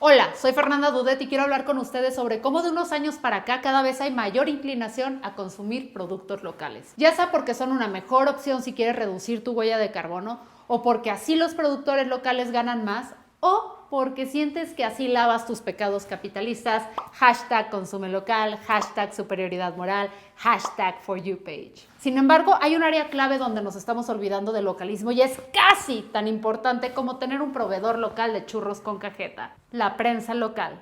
Hola, soy Fernanda Dudet y quiero hablar con ustedes sobre cómo de unos años para acá cada vez hay mayor inclinación a consumir productos locales. Ya sea porque son una mejor opción si quieres reducir tu huella de carbono, o porque así los productores locales ganan más, o porque sientes que así lavas tus pecados capitalistas. Hashtag consume local, hashtag superioridad moral, hashtag for you page. Sin embargo, hay un área clave donde nos estamos olvidando del localismo y es casi tan importante como tener un proveedor local de churros con cajeta: la prensa local.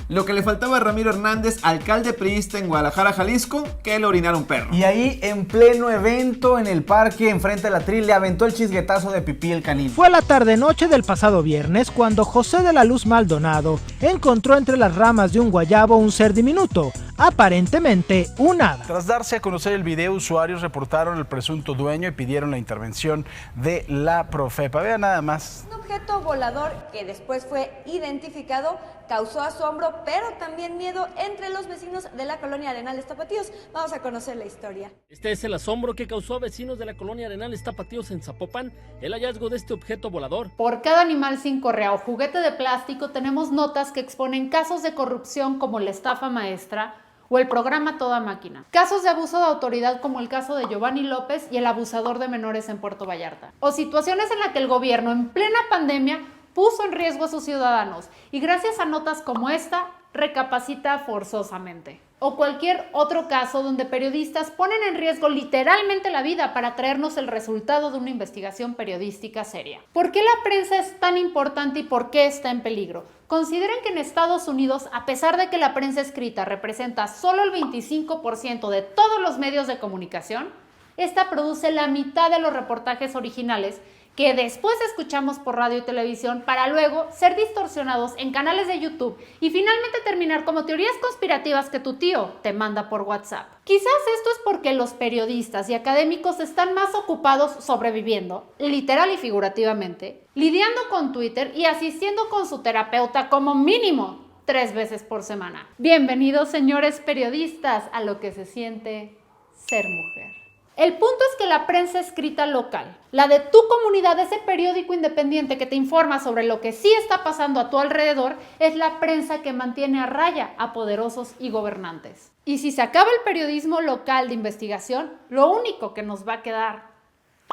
Lo que le faltaba a Ramiro Hernández, alcalde priista en Guadalajara, Jalisco, que le orinara un perro. Y ahí, en pleno evento en el parque, enfrente de la Tril, le aventó el chisguetazo de pipí el canino. Fue a la tarde-noche del pasado viernes cuando José de la Luz Maldonado encontró entre las ramas de un guayabo un ser diminuto, aparentemente un hada. Tras darse a conocer el video, usuarios reportaron al presunto dueño y pidieron la intervención de la Profepa. Vean nada más. Un objeto volador que después fue identificado causó asombro, pero también miedo entre los vecinos de la colonia Arenales Tapatíos. Vamos a conocer la historia. Este es el asombro que causó a vecinos de la colonia Arenales Tapatíos en Zapopan el hallazgo de este objeto volador. Por cada animal sin correa o juguete de plástico tenemos notas que exponen casos de corrupción como la estafa maestra o el programa Toda Máquina. Casos de abuso de autoridad como el caso de Giovanni López y el abusador de menores en Puerto Vallarta. O situaciones en las que el gobierno en plena pandemia puso en riesgo a sus ciudadanos y gracias a notas como esta recapacita forzosamente. O cualquier otro caso donde periodistas ponen en riesgo literalmente la vida para traernos el resultado de una investigación periodística seria. ¿Por qué la prensa es tan importante y por qué está en peligro? Consideren que en Estados Unidos, a pesar de que la prensa escrita representa solo el 25% de todos los medios de comunicación, esta produce la mitad de los reportajes originales que después escuchamos por radio y televisión para luego ser distorsionados en canales de YouTube y finalmente terminar como teorías conspirativas que tu tío te manda por WhatsApp. Quizás esto es porque los periodistas y académicos están más ocupados sobreviviendo, literal y figurativamente, lidiando con Twitter y asistiendo con su terapeuta como mínimo 3 veces por semana. Bienvenidos, señores periodistas, a lo que se siente ser mujer. El punto es que la prensa escrita local, la de tu comunidad, ese periódico independiente que te informa sobre lo que sí está pasando a tu alrededor, es la prensa que mantiene a raya a poderosos y gobernantes. Y si se acaba el periodismo local de investigación, lo único que nos va a quedar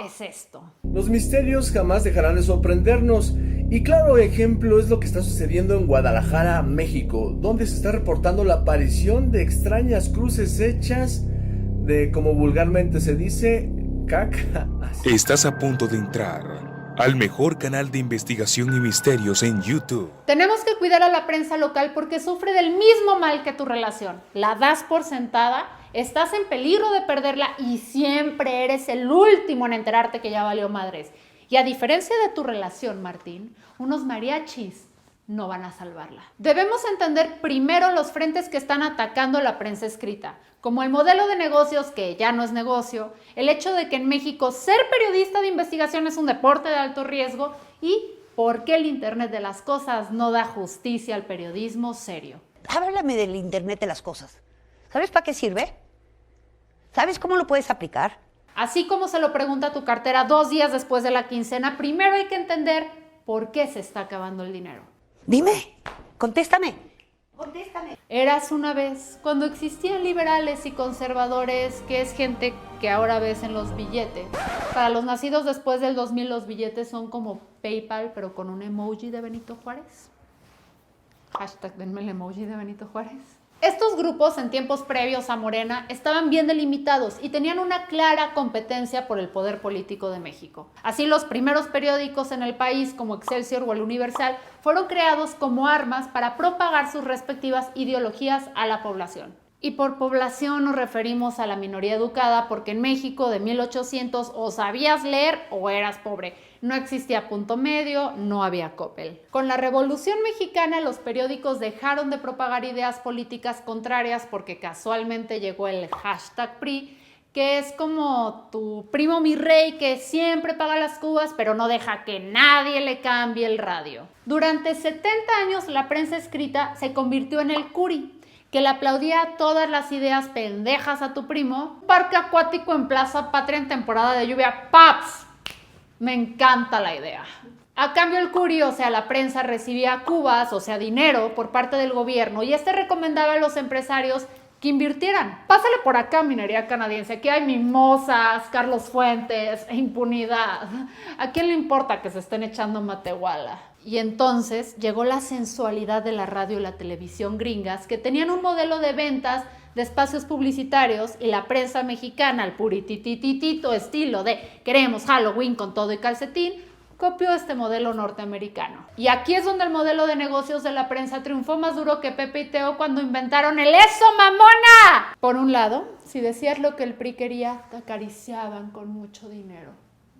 es esto. Los misterios jamás dejarán de sorprendernos. Y claro ejemplo es lo que está sucediendo en Guadalajara, México, donde se está reportando la aparición de extrañas cruces hechas de, como vulgarmente se dice, caca. Estás a punto de entrar al mejor canal de investigación y misterios en YouTube. Tenemos que cuidar a la prensa local porque sufre del mismo mal que tu relación. La das por sentada, estás en peligro de perderla y siempre eres el último en enterarte que ya valió madres. Y a diferencia de tu relación, Martín, unos mariachis no van a salvarla. Debemos entender primero los frentes que están atacando la prensa escrita, como el modelo de negocios que ya no es negocio, el hecho de que en México ser periodista de investigación es un deporte de alto riesgo y por qué el Internet de las cosas no da justicia al periodismo serio. Háblame del Internet de las cosas. ¿Sabes para qué sirve? ¿Sabes cómo lo puedes aplicar? Así como se lo pregunta tu cartera 2 días después de la quincena, primero hay que entender por qué se está acabando el dinero. Dime, contéstame. Contéstame. Eras una vez, cuando existían liberales y conservadores, que es gente que ahora ves en los billetes. Para los nacidos después del 2000, los billetes son como PayPal, pero con un emoji de Benito Juárez. Hashtag denme el emoji de Benito Juárez. Estos grupos en tiempos previos a Morena estaban bien delimitados y tenían una clara competencia por el poder político de México. Así, los primeros periódicos en el país, como Excelsior o El Universal, fueron creados como armas para propagar sus respectivas ideologías a la población. Y por población nos referimos a la minoría educada, porque en México de 1800 o sabías leer o eras pobre. No existía punto medio, no había Coppel. Con la Revolución Mexicana, los periódicos dejaron de propagar ideas políticas contrarias porque casualmente llegó el hashtag PRI, que es como tu primo mi rey que siempre paga las cubas, pero no deja que nadie le cambie el radio. Durante 70 años, la prensa escrita se convirtió en el Curi, que le aplaudía todas las ideas pendejas a tu primo. Parque acuático en Plaza Patria en temporada de lluvia. ¡Paps! Me encanta la idea. A cambio el Curi, o sea, la prensa recibía cubas, o sea, dinero por parte del gobierno y recomendaba a los empresarios que invirtieran. Pásale por acá, minería canadiense, aquí hay mimosas, Carlos Fuentes, impunidad. ¿A quién le importa que se estén echando Matehuala? Y entonces llegó la sensualidad de la radio y la televisión gringas, que tenían un modelo de ventas de espacios publicitarios, y la prensa mexicana, al puritititito estilo de queremos Halloween con todo y calcetín, copió este modelo norteamericano. Y aquí es donde el modelo de negocios de la prensa triunfó más duro que Pepe y Teo cuando inventaron el ¡eso, mamona! Por un lado, si decías lo que el PRI quería, te acariciaban con mucho dinero.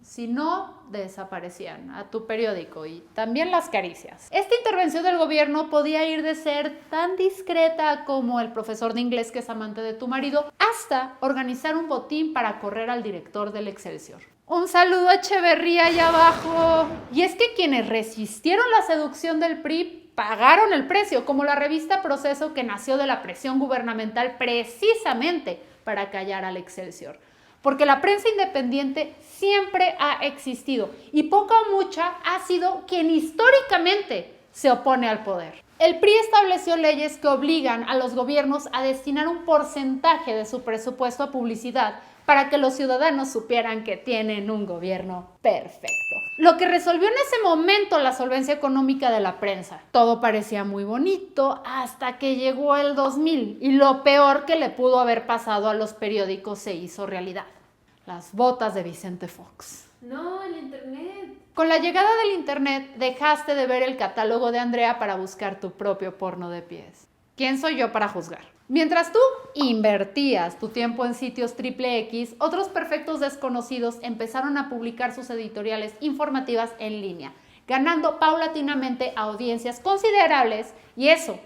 Si no, desaparecían a tu periódico y también las caricias. Esta intervención del gobierno podía ir de ser tan discreta como el profesor de inglés que es amante de tu marido, hasta organizar un botín para correr al director del Excelsior. Un saludo a Echeverría allá abajo. Y es que quienes resistieron la seducción del PRI pagaron el precio, como la revista Proceso, que nació de la presión gubernamental precisamente para callar al Excelsior. Porque la prensa independiente siempre ha existido y poca o mucha ha sido quien históricamente se opone al poder. El PRI estableció leyes que obligan a los gobiernos a destinar un porcentaje de su presupuesto a publicidad para que los ciudadanos supieran que tienen un gobierno perfecto. Lo que resolvió en ese momento la solvencia económica de la prensa. Todo parecía muy bonito hasta que llegó el 2000 y lo peor que le pudo haber pasado a los periódicos se hizo realidad. Las botas de Vicente Fox. No, el internet. Con la llegada del internet dejaste de ver el catálogo de Andrea para buscar tu propio porno de pies. ¿Quién soy yo para juzgar? Mientras tú invertías tu tiempo en sitios XXX, otros perfectos desconocidos empezaron a publicar sus editoriales informativas en línea, ganando paulatinamente audiencias considerables, y eso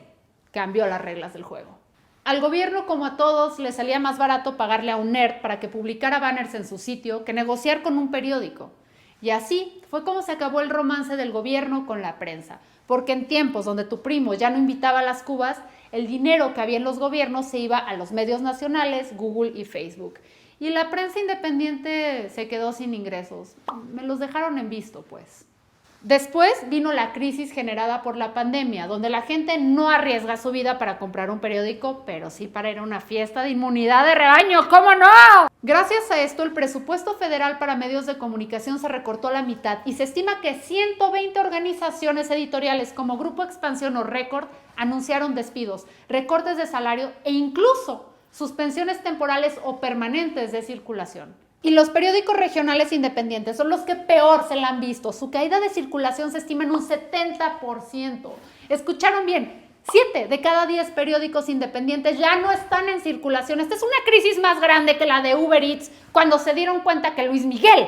cambió las reglas del juego. Al gobierno, como a todos, le salía más barato pagarle a un nerd para que publicara banners en su sitio que negociar con un periódico. Y así fue como se acabó el romance del gobierno con la prensa, porque en tiempos donde tu primo ya no invitaba a las cubas, el dinero que había en los gobiernos se iba a los medios nacionales, Google y Facebook. Y la prensa independiente se quedó sin ingresos. Me los dejaron en visto, pues. Después vino la crisis generada por la pandemia, donde la gente no arriesga su vida para comprar un periódico, pero sí para ir a una fiesta de inmunidad de rebaño, ¿cómo no? Gracias a esto, el presupuesto federal para medios de comunicación se recortó a la mitad y se estima que 120 organizaciones editoriales como Grupo Expansión o Récord anunciaron despidos, recortes de salario e incluso suspensiones temporales o permanentes de circulación. Y los periódicos regionales independientes son los que peor se la han visto. Su caída de circulación se estima en un 70%. ¿Escucharon bien? 7 de cada 10 periódicos independientes ya no están en circulación. Esta es una crisis más grande que la de Uber Eats cuando se dieron cuenta que Luis Miguel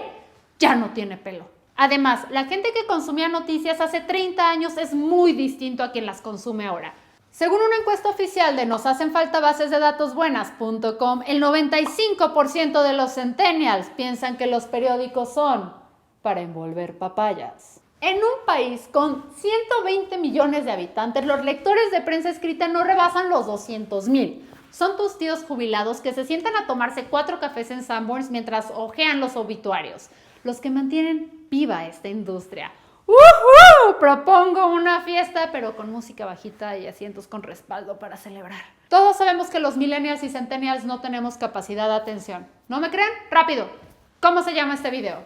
ya no tiene pelo. Además, la gente que consumía noticias hace 30 años es muy distinto a quien las consume ahora. Según una encuesta oficial de noshacen-falta-bases-de-datos-buenas.com, el 95% de los centennials piensan que los periódicos son para envolver papayas. En un país con 120 millones de habitantes, los lectores de prensa escrita no rebasan los 200,000. Son tus tíos jubilados que se sientan a tomarse 4 cafés en Sanborns mientras hojean los obituarios, los que mantienen viva esta industria. Propongo una fiesta, pero con música bajita y asientos con respaldo para celebrar. Todos sabemos que los millennials y centennials no tenemos capacidad de atención. ¿No me creen? ¡Rápido! ¿Cómo se llama este video?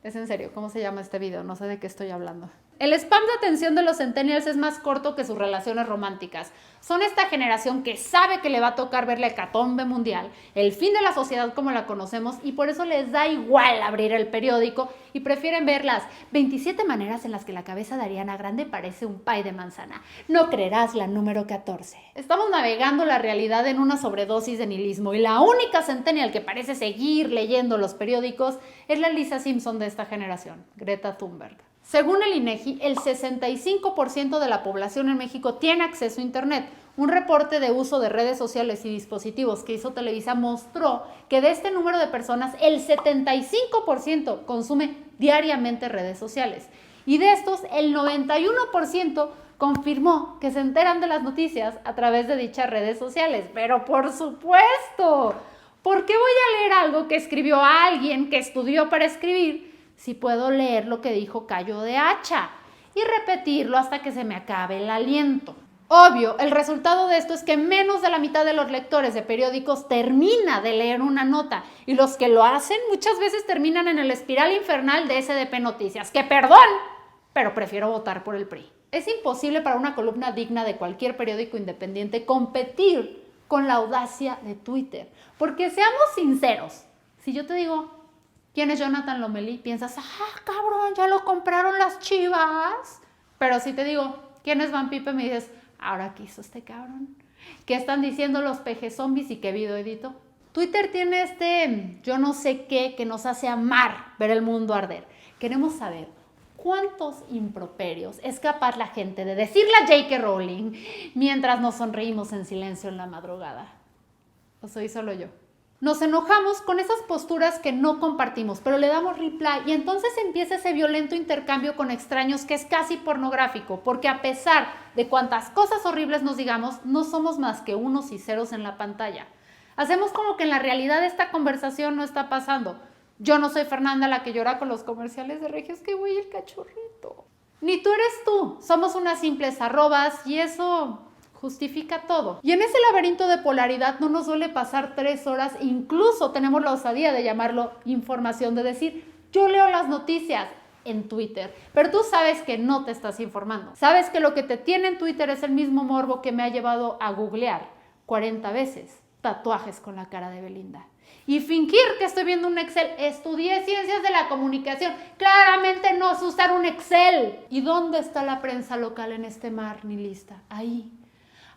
Es en serio, ¿cómo se llama este video? No sé de qué estoy hablando. El spam de atención de los centennials es más corto que sus relaciones románticas. Son esta generación que sabe que le va a tocar ver la hecatombe mundial, el fin de la sociedad como la conocemos, y por eso les da igual abrir el periódico y prefieren ver las 27 maneras en las que la cabeza de Ariana Grande parece un pie de manzana. No creerás la número 14. Estamos navegando la realidad en una sobredosis de nihilismo y la única centennial que parece seguir leyendo los periódicos es la Lisa Simpson de esta generación, Greta Thunberg. Según el INEGI, el 65% de la población en México tiene acceso a Internet. Un reporte de uso de redes sociales y dispositivos que hizo Televisa mostró que de este número de personas, el 75% consume diariamente redes sociales. Y de estos, el 91% confirmó que se enteran de las noticias a través de dichas redes sociales. Pero por supuesto, ¿por qué voy a leer algo que escribió alguien que estudió para escribir si puedo leer lo que dijo Cayo de Hacha y repetirlo hasta que se me acabe el aliento. Obvio, el resultado de esto es que menos de la mitad de los lectores de periódicos termina de leer una nota y los que lo hacen muchas veces terminan en el espiral infernal de SDP Noticias, que perdón, pero prefiero votar por el PRI. Es imposible para una columna digna de cualquier periódico independiente competir con la audacia de Twitter, porque seamos sinceros, si yo te digo ¿quién es Jonathan Lomelí? Piensas, cabrón, ya lo compraron las Chivas. Pero si te digo ¿quién es Van Pipe? Me dices, ¿ahora qué hizo este cabrón? ¿Qué están diciendo los peje zombies y qué video edito? Twitter tiene yo no sé qué que nos hace amar ver el mundo arder. Queremos saber cuántos improperios es capaz la gente de decirle a J.K. Rowling mientras nos sonreímos en silencio en la madrugada. ¿O soy solo yo? Nos enojamos con esas posturas que no compartimos, pero le damos reply y entonces empieza ese violento intercambio con extraños que es casi pornográfico, porque a pesar de cuantas cosas horribles nos digamos, no somos más que unos y ceros en la pantalla. Hacemos como que en la realidad esta conversación no está pasando. Yo no soy Fernanda la que llora con los comerciales de Regios, que voy el cachorrito. Ni tú eres tú, somos unas simples arrobas y eso justifica todo. Y en ese laberinto de polaridad no nos suele pasar 3 horas, incluso tenemos la osadía de llamarlo información, de decir, yo leo las noticias en Twitter, pero tú sabes que no te estás informando. Sabes que lo que te tiene en Twitter es el mismo morbo que me ha llevado a googlear 40 veces tatuajes con la cara de Belinda. Y fingir que estoy viendo un Excel. Estudié ciencias de la comunicación. Claramente no sé usar un Excel. ¿Y dónde está la prensa local en este mar nihilista? Ahí,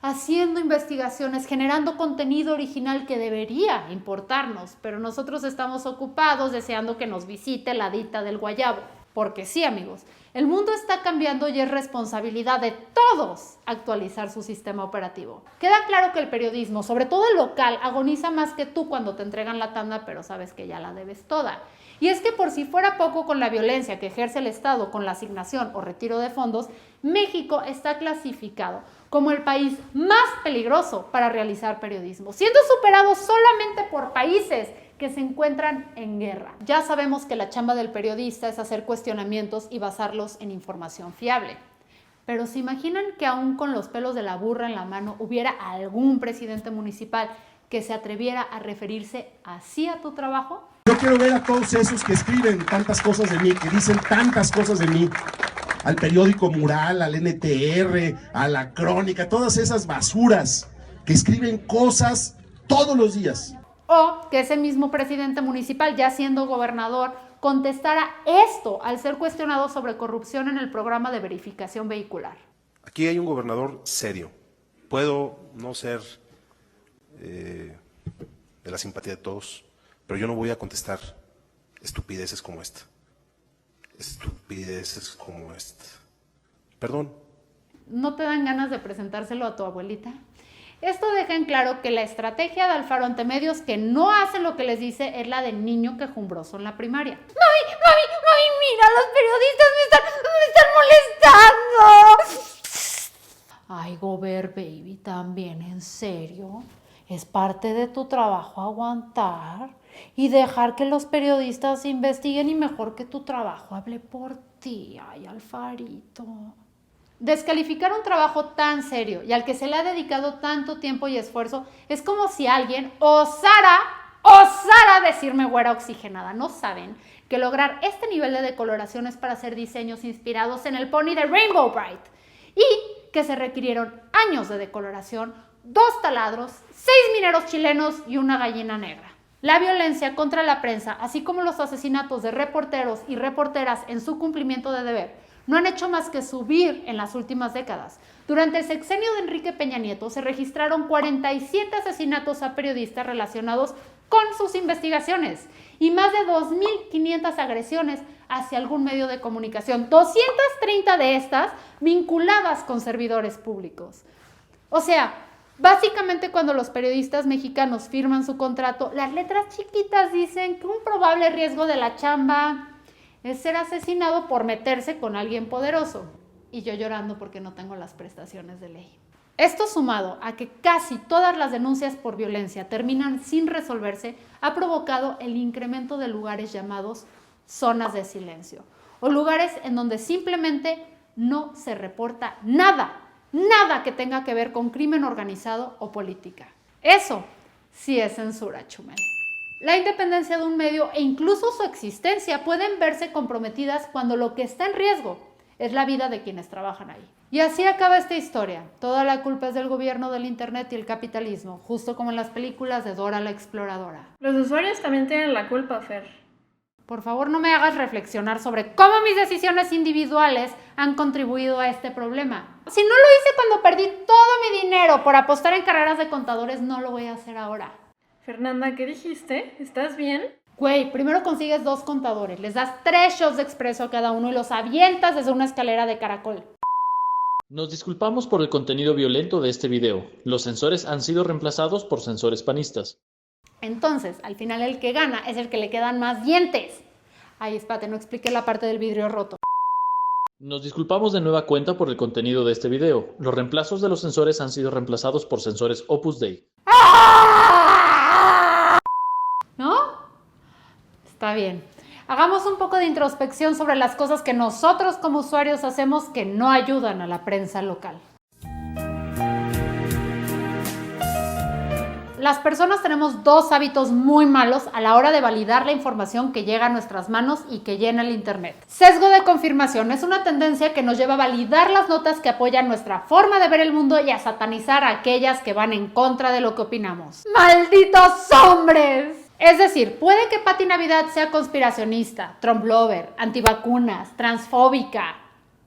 haciendo investigaciones, generando contenido original que debería importarnos, pero nosotros estamos ocupados deseando que nos visite la dita del guayabo. Porque sí, amigos, el mundo está cambiando y es responsabilidad de todos actualizar su sistema operativo. Queda claro que el periodismo, sobre todo el local, agoniza más que tú cuando te entregan la tanda, pero sabes que ya la debes toda. Y es que por si fuera poco con la violencia que ejerce el Estado con la asignación o retiro de fondos, México está clasificado como el país más peligroso para realizar periodismo, siendo superado solamente por países que se encuentran en guerra. Ya sabemos que la chamba del periodista es hacer cuestionamientos y basarlos en información fiable. Pero ¿se imaginan que aún con los pelos de la burra en la mano hubiera algún presidente municipal que se atreviera a referirse así a tu trabajo? Yo quiero ver a todos esos que escriben tantas cosas de mí, que dicen tantas cosas de mí, al periódico Mural, al NTR, a la Crónica, todas esas basuras que escriben cosas todos los días. O que ese mismo presidente municipal, ya siendo gobernador, contestara esto al ser cuestionado sobre corrupción en el programa de verificación vehicular. Aquí hay un gobernador serio. Puedo no ser de la simpatía de todos, pero yo no voy a contestar estupideces como esta. Estupideces como esta. Perdón. ¿No te dan ganas de presentárselo a tu abuelita? Esto deja en claro que la estrategia de Alfaro ante medios que no hacen lo que les dice es la del niño quejumbroso en la primaria. ¡Mami, mira, los periodistas me están molestando! Ay, Gober, baby, también, ¿en serio? ¿Es parte de tu trabajo aguantar y dejar que los periodistas investiguen y mejor que tu trabajo hable por ti? Ay, Alfarito. Descalificar un trabajo tan serio y al que se le ha dedicado tanto tiempo y esfuerzo es como si alguien osara decirme güera oxigenada. No saben que lograr este nivel de decoloración es para hacer diseños inspirados en el pony de Rainbow Bright y que se requirieron años de decoloración, 2 taladros, 6 mineros chilenos y una gallina negra. La violencia contra la prensa, así como los asesinatos de reporteros y reporteras en su cumplimiento de deber, no han hecho más que subir en las últimas décadas. Durante el sexenio de Enrique Peña Nieto se registraron 47 asesinatos a periodistas relacionados con sus investigaciones y más de 2.500 agresiones hacia algún medio de comunicación, 230 de estas vinculadas con servidores públicos. O sea, básicamente cuando los periodistas mexicanos firman su contrato, las letras chiquitas dicen que un probable riesgo de la chamba es ser asesinado por meterse con alguien poderoso. Y yo llorando porque no tengo las prestaciones de ley. Esto sumado a que casi todas las denuncias por violencia terminan sin resolverse, ha provocado el incremento de lugares llamados zonas de silencio o lugares en donde simplemente no se reporta nada que tenga que ver con crimen organizado o política. Eso sí es censura, Chumel. La independencia de un medio e incluso su existencia pueden verse comprometidas cuando lo que está en riesgo es la vida de quienes trabajan ahí. Y así acaba esta historia. Toda la culpa es del gobierno, del internet y el capitalismo, justo como en las películas de Dora la Exploradora. Los usuarios también tienen la culpa, Fer. Por favor, no me hagas reflexionar sobre cómo mis decisiones individuales han contribuido a este problema. Si no lo hice cuando perdí todo mi dinero por apostar en carreras de contadores, no lo voy a hacer ahora. Fernanda, ¿qué dijiste? ¿Estás bien? Güey, primero consigues 2 contadores, les das 3 shots de expreso a cada uno y los avientas desde una escalera de caracol. Nos disculpamos por el contenido violento de este video. Los censores han sido reemplazados por censores panistas. Entonces, al final el que gana es el que le quedan más dientes. Ay, espérate, no expliqué la parte del vidrio roto. Nos disculpamos de nueva cuenta por el contenido de este video. Los reemplazos de los censores han sido reemplazados por censores Opus Dei. ¿No? Está bien. Hagamos un poco de introspección sobre las cosas que nosotros como usuarios hacemos que no ayudan a la prensa local. Las personas tenemos 2 hábitos muy malos a la hora de validar la información que llega a nuestras manos y que llena el internet. Sesgo de confirmación es una tendencia que nos lleva a validar las notas que apoyan nuestra forma de ver el mundo y a satanizar a aquellas que van en contra de lo que opinamos. ¡Malditos hombres! Es decir, puede que Pati Navidad sea conspiracionista, Trump lover, antivacunas, transfóbica.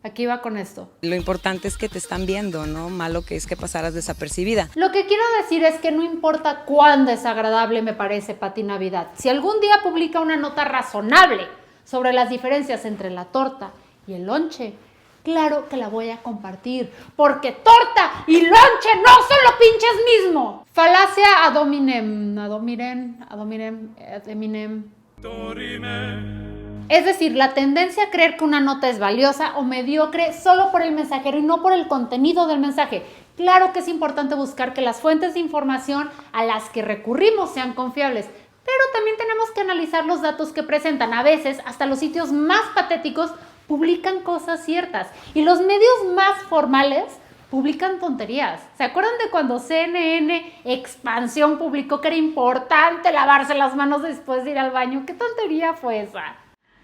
Aquí va con esto. Lo importante es que te están viendo, ¿no? Malo que es que pasaras desapercibida. Lo que quiero decir es que no importa cuán desagradable me parece Pati Navidad, si algún día publica una nota razonable sobre las diferencias entre la torta y el lonche, claro que la voy a compartir, porque torta y lonche no son lo pinches mismo. Falacia ad hominem. Es decir, la tendencia a creer que una nota es valiosa o mediocre solo por el mensajero y no por el contenido del mensaje. Claro que es importante buscar que las fuentes de información a las que recurrimos sean confiables, pero también tenemos que analizar los datos que presentan. A veces, hasta los sitios más patéticos publican cosas ciertas y los medios más formales publican tonterías. ¿Se acuerdan de cuando CNN Expansión publicó que era importante lavarse las manos después de ir al baño? ¿Qué tontería fue esa?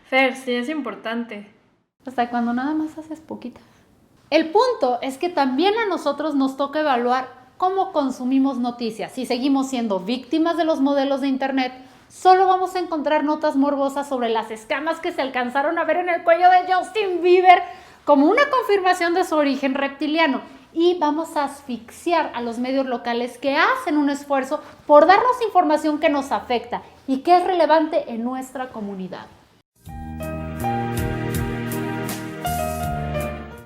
Fer, sí es importante. Hasta cuando nada más haces poquitas. El punto es que también a nosotros nos toca evaluar cómo consumimos noticias. Si seguimos siendo víctimas de los modelos de internet, solo vamos a encontrar notas morbosas sobre las escamas que se alcanzaron a ver en el cuello de Justin Bieber como una confirmación de su origen reptiliano. Y vamos a asfixiar a los medios locales que hacen un esfuerzo por darnos información que nos afecta y que es relevante en nuestra comunidad.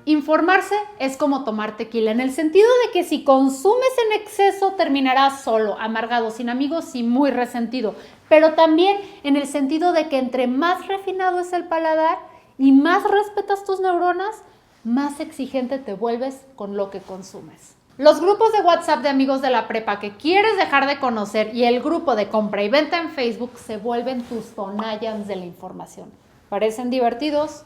Informarse es como tomar tequila, en el sentido de que si consumes en exceso terminarás solo, amargado, sin amigos y muy resentido. Pero también en el sentido de que entre más refinado es el paladar y más respetas tus neuronas, más exigente te vuelves con lo que consumes. Los grupos de WhatsApp de amigos de la prepa que quieres dejar de conocer y el grupo de compra y venta en Facebook se vuelven tus tonallas de la información. Parecen divertidos,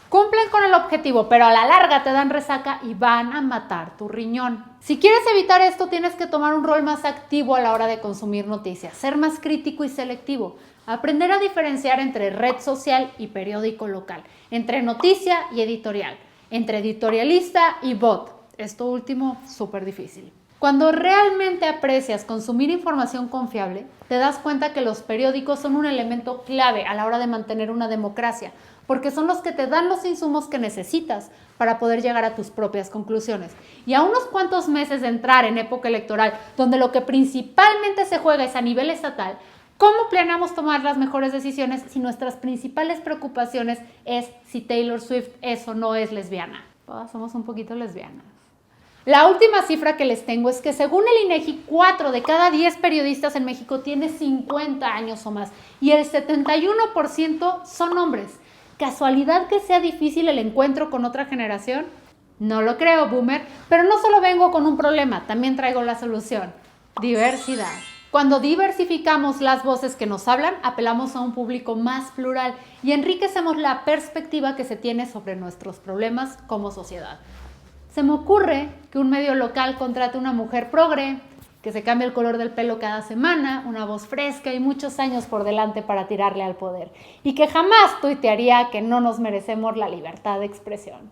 cumplen con el objetivo, pero a la larga te dan resaca y van a matar tu riñón. Si quieres evitar esto, tienes que tomar un rol más activo a la hora de consumir noticias, ser más crítico y selectivo, aprender a diferenciar entre red social y periódico local, entre noticia y editorial, entre editorialista y bot. Esto último, súper difícil. Cuando realmente aprecias consumir información confiable, te das cuenta que los periódicos son un elemento clave a la hora de mantener una democracia, porque son los que te dan los insumos que necesitas para poder llegar a tus propias conclusiones. Y a unos cuantos meses de entrar en época electoral, donde lo que principalmente se juega es a nivel estatal, ¿cómo planeamos tomar las mejores decisiones si nuestras principales preocupaciones es si Taylor Swift es o no es lesbiana? Todas somos un poquito lesbianas. La última cifra que les tengo es que según el INEGI, 4 de cada 10 periodistas en México tiene 50 años o más y el 71% son hombres. ¿Casualidad que sea difícil el encuentro con otra generación? No lo creo, boomer, pero no solo vengo con un problema, también traigo la solución. Diversidad. Cuando diversificamos las voces que nos hablan, apelamos a un público más plural y enriquecemos la perspectiva que se tiene sobre nuestros problemas como sociedad. Se me ocurre que un medio local contrate a una mujer progre, que se cambie el color del pelo cada semana, una voz fresca y muchos años por delante para tirarle al poder, y que jamás tuitearía que no nos merecemos la libertad de expresión.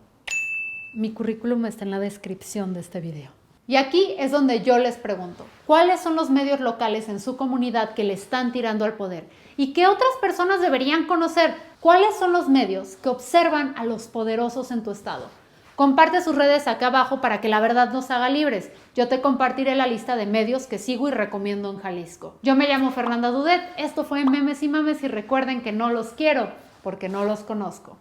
Mi currículum está en la descripción de este video. Y aquí es donde yo les pregunto, ¿cuáles son los medios locales en su comunidad que le están tirando al poder? ¿Y qué otras personas deberían conocer? ¿Cuáles son los medios que observan a los poderosos en tu estado? Comparte sus redes acá abajo para que la verdad nos haga libres. Yo te compartiré la lista de medios que sigo y recomiendo en Jalisco. Yo me llamo Fernanda Dudet, esto fue Memes y Mames y recuerden que no los quiero porque no los conozco.